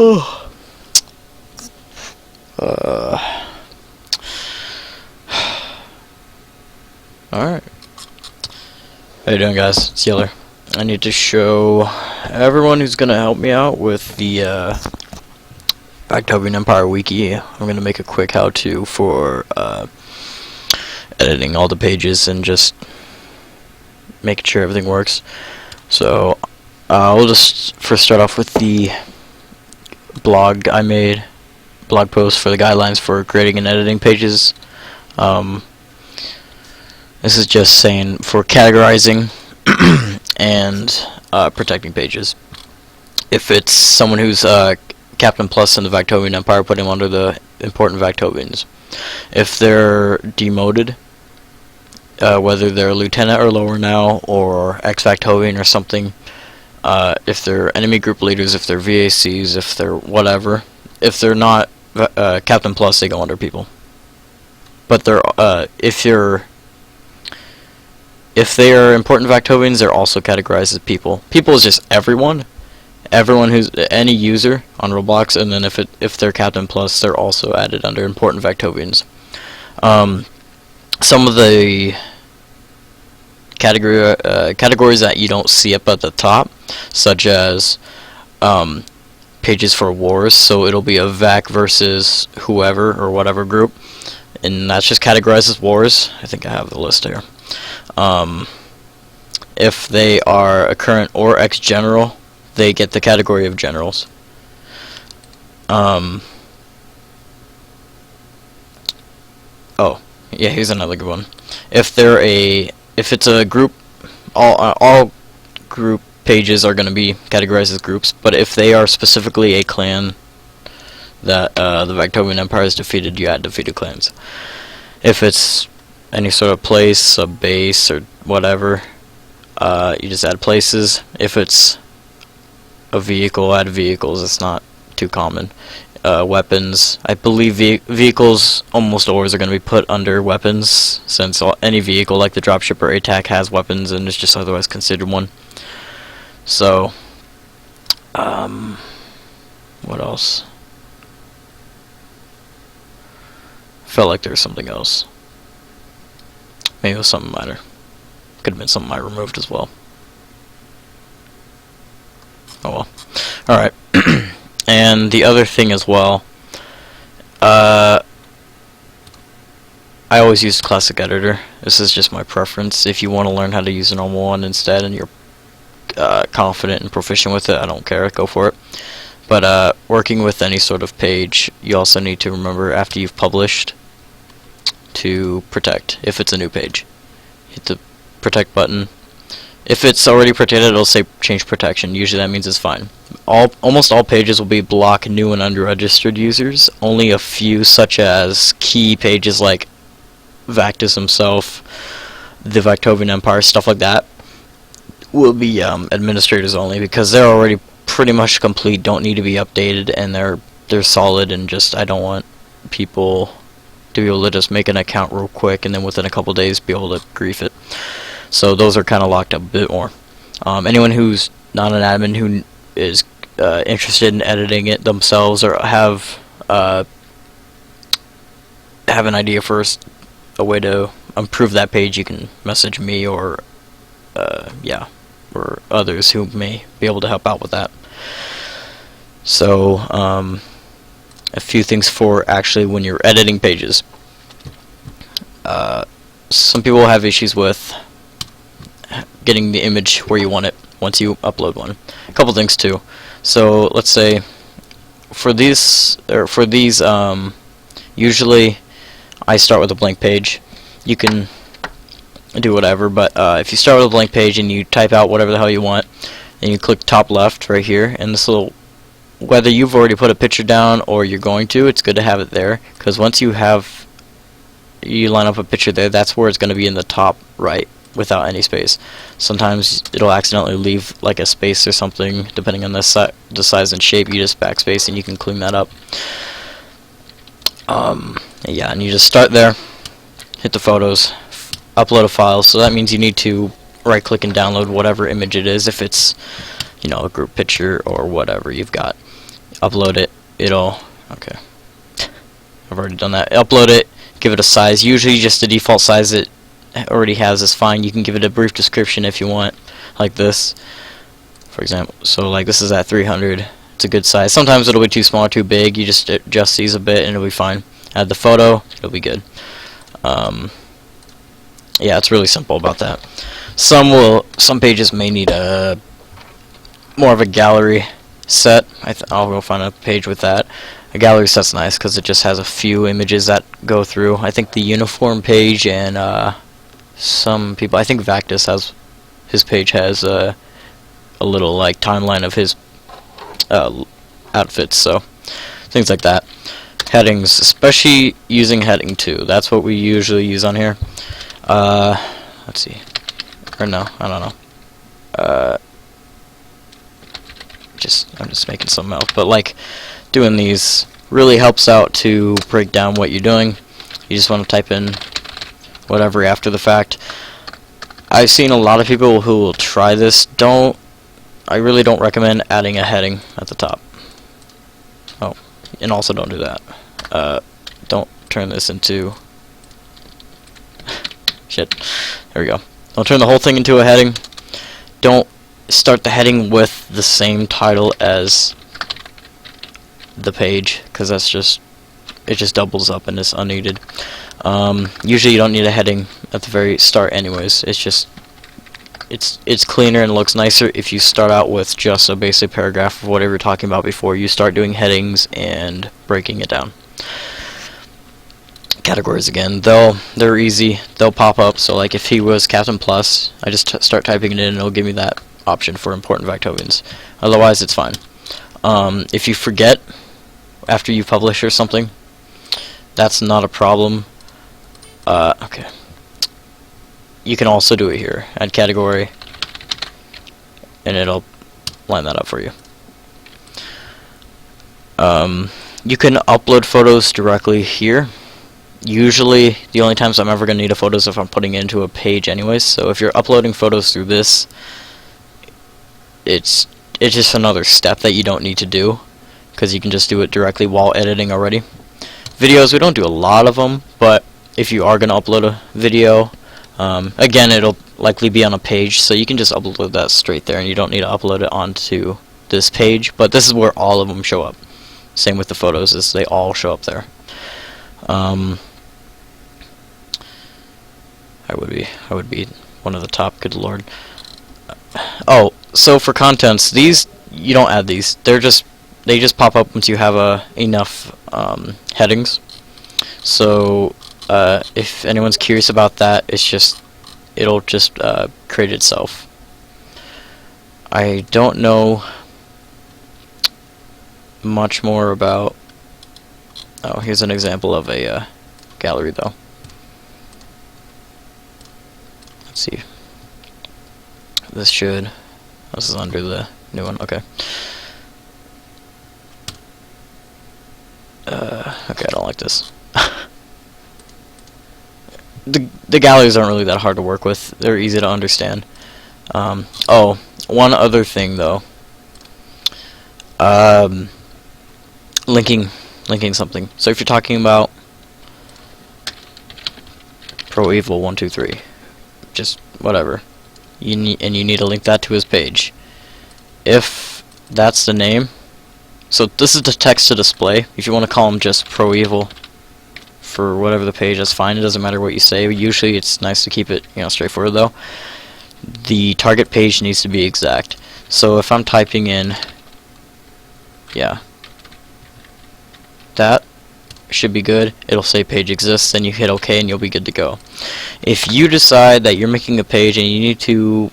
Oh. Alright. How you doing, guys? It's Yeller. I need to show everyone who's gonna help me out with the Vaktovian Empire Wiki. I'm gonna make a quick how-to for editing all the pages and just making sure everything works. So we'll just first start off with the blog I made, blog post for the guidelines for creating and editing pages. This is just saying for categorizing and protecting pages. If it's someone who's Captain Plus in the Vaktovian Empire, put him under the important Vaktovians. If they're demoted, whether they're lieutenant or lower now, or ex-Vaktovian or something, if they're enemy group leaders, if they're VACs, if they're whatever, if they're not Captain Plus, they go under people. But they're if they are important Vaktovians, they're also categorized as people. People is just everyone who's any user on Roblox, and then if they're Captain Plus, they're also added under important Vaktovians. Some of the categories that you don't see up at the top, such as pages for wars, so it'll be a Vac versus whoever or whatever group, and that's just categorized as wars. I think I have the list here. If they are a current or ex-general, they get the category of generals. Oh, yeah, here's another good one. If it's a group, all group pages are going to be categorized as groups, but if they are specifically a clan that the Vaktovian Empire has defeated, you add defeated clans. If it's any sort of place, a base, or whatever, you just add places. If it's a vehicle, add vehicles. It's not too common. Weapons, I believe vehicles almost always are going to be put under weapons, since any vehicle like the dropship or ATAC has weapons and is just otherwise considered one. So, what else? Felt like there was something else. Maybe it was something minor. Could have been something I removed as well. Oh well. Alright. And the other thing as well, I always use Classic Editor. This is just my preference. If you want to learn how to use a normal one instead and you're confident and proficient with it, I don't care, go for it. But working with any sort of page, you also need to remember after you've published to protect. If it's a new page, hit the protect button. If it's already protected, it'll say change protection. Usually that means it's fine. Almost all pages will be block new and unregistered users. Only a few, such as key pages like Vactus himself, the Vaktovian Empire, stuff like that, will be administrators only, because they're already pretty much complete, don't need to be updated, and they're solid, and just I don't want people to be able to just make an account real quick and then within a couple days be able to grief it. So those are kind of locked up a bit more. Anyone who's not an admin who is interested in editing it themselves, or have an idea for a way to improve that page, you can message me or or others who may be able to help out with that. So a few things for actually when you're editing pages. Some people have issues with getting the image where you want it once you upload one. A couple things too. So let's say for these usually I start with a blank page. You can do whatever, but if you start with a blank page and you type out whatever the hell you want, and you click top left right here, and this little, whether you've already put a picture down or you're going to, it's good to have it there, because once you line up a picture there, that's where it's going to be in the top right without any space. Sometimes it'll accidentally leave like a space or something, depending on the size and shape. You just backspace and you can clean that up. Yeah, and you just start there, hit the photos, upload a file. So that means you need to right click and download whatever image it is, if it's, you know, a group picture or whatever you've got. upload it, it'll, okay, I've already done that. Upload it, give it a size. Usually just the default size it already has is fine. You can give it a brief description if you want, like this, for example. So like this is at 300. It's a good size. Sometimes it'll be too small or too big. You just adjust these a bit and it'll be fine. Add the photo, it'll be good. Yeah, it's really simple about that. Some pages may need a more of a gallery set. I'll go find a page with that. A gallery set's nice because it just has a few images that go through. I think the uniform page and some people, I think Vaktus has, his page has a little like timeline of his outfits, so things like that. Headings, especially using heading 2. That's what we usually use on here. Let's see. Or no, I don't know. I'm just making something else. But like doing these really helps out to break down what you're doing. You just want to type in whatever after the fact. I've seen a lot of people who will try this. I really don't recommend adding a heading at the top. Oh, and also don't do that. Don't turn this into shit. There we go. Don't turn the whole thing into a heading. Don't start the heading with the same title as the page, because it just doubles up and is unneeded. Usually you don't need a heading at the very start anyways. It's cleaner and looks nicer if you start out with just a basic paragraph of whatever you're talking about before you start doing headings and breaking it down. Categories again, they're easy. They'll pop up. So like if he was Captain Plus, I just start typing it in and it'll give me that option for important Vaktovians. Otherwise it's fine. If you forget after you publish or something, that's not a problem. Okay. You can also do it here. Add category, and it'll line that up for you. You can upload photos directly here. Usually, the only times I'm ever going to need a photo is if I'm putting it into a page anyways. So if you're uploading photos through this, it's just another step that you don't need to do, because you can just do it directly while editing already. Videos, we don't do a lot of them, but if you are going to upload a video, again, it'll likely be on a page, so you can just upload that straight there, and you don't need to upload it onto this page. But this is where all of them show up. Same with the photos, is they all show up there. I would be one of the top. Good lord. Oh, so for contents, these you don't add these. They just pop up once you have enough headings. So if anyone's curious about that, it'll just create itself. I don't know much more about. Oh, here's an example of a gallery though. Let's see. This is under the new one. Okay. Okay, I don't like this. The galleries aren't really that hard to work with. They're easy to understand. Oh, one other thing though. Linking something. So if you're talking about Pro Evil 123, just whatever, you need to link that to his page. If that's the name, so this is the text to display. If you want to call him just Pro Evil for whatever the page, that's fine. It doesn't matter what you say. Usually it's nice to keep it, straightforward though. The target page needs to be exact. So if I'm typing in, yeah, that should be good. It'll say page exists, then you hit OK and you'll be good to go. If you decide that you're making a page and you need to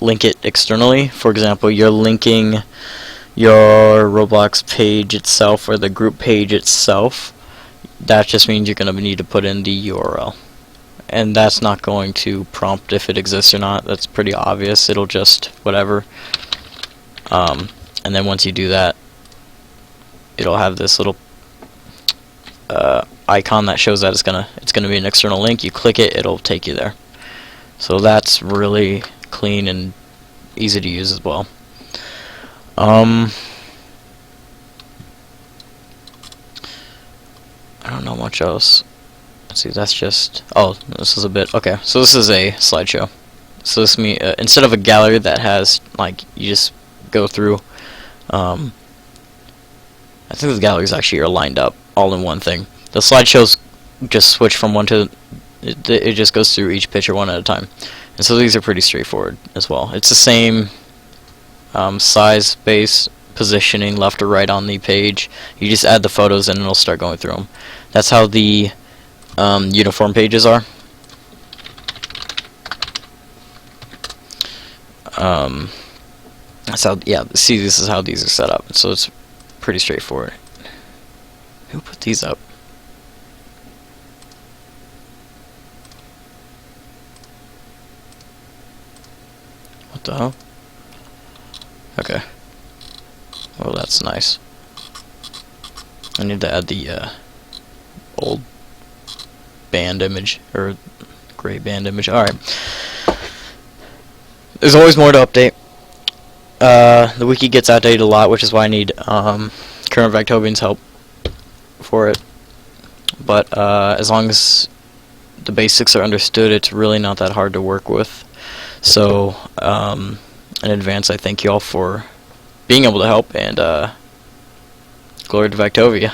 link it externally, for example, you're linking your Roblox page itself or the group page itself, that just means you're going to need to put in the URL. And that's not going to prompt if it exists or not. That's pretty obvious. It'll just whatever. And then once you do that, it'll have this little icon that shows that it's gonna be an external link. You click it, it'll take you there. So that's really clean and easy to use as well. don't know much else. Let's see, that's just... Oh, this is a bit... Okay, so this is a slideshow. So this means, instead of a gallery that has, like, you just go through, I think the galleries actually are lined up all in one thing. The slideshows just switch from one to... It just goes through each picture one at a time. And so these are pretty straightforward as well. It's the same size, base, positioning, left or right on the page. You just add the photos and it'll start going through them. That's how the uniform pages are. So yeah, see, this is how these are set up. So it's pretty straightforward. Who put these up? What the hell? Okay. Well, that's nice. I need to add the old band image, or gray band image. Alright. There's always more to update. The wiki gets outdated a lot, which is why I need current Vaktovian's help for it. But as long as the basics are understood, it's really not that hard to work with. So in advance, I thank you all for being able to help, and glory to Vaktovia.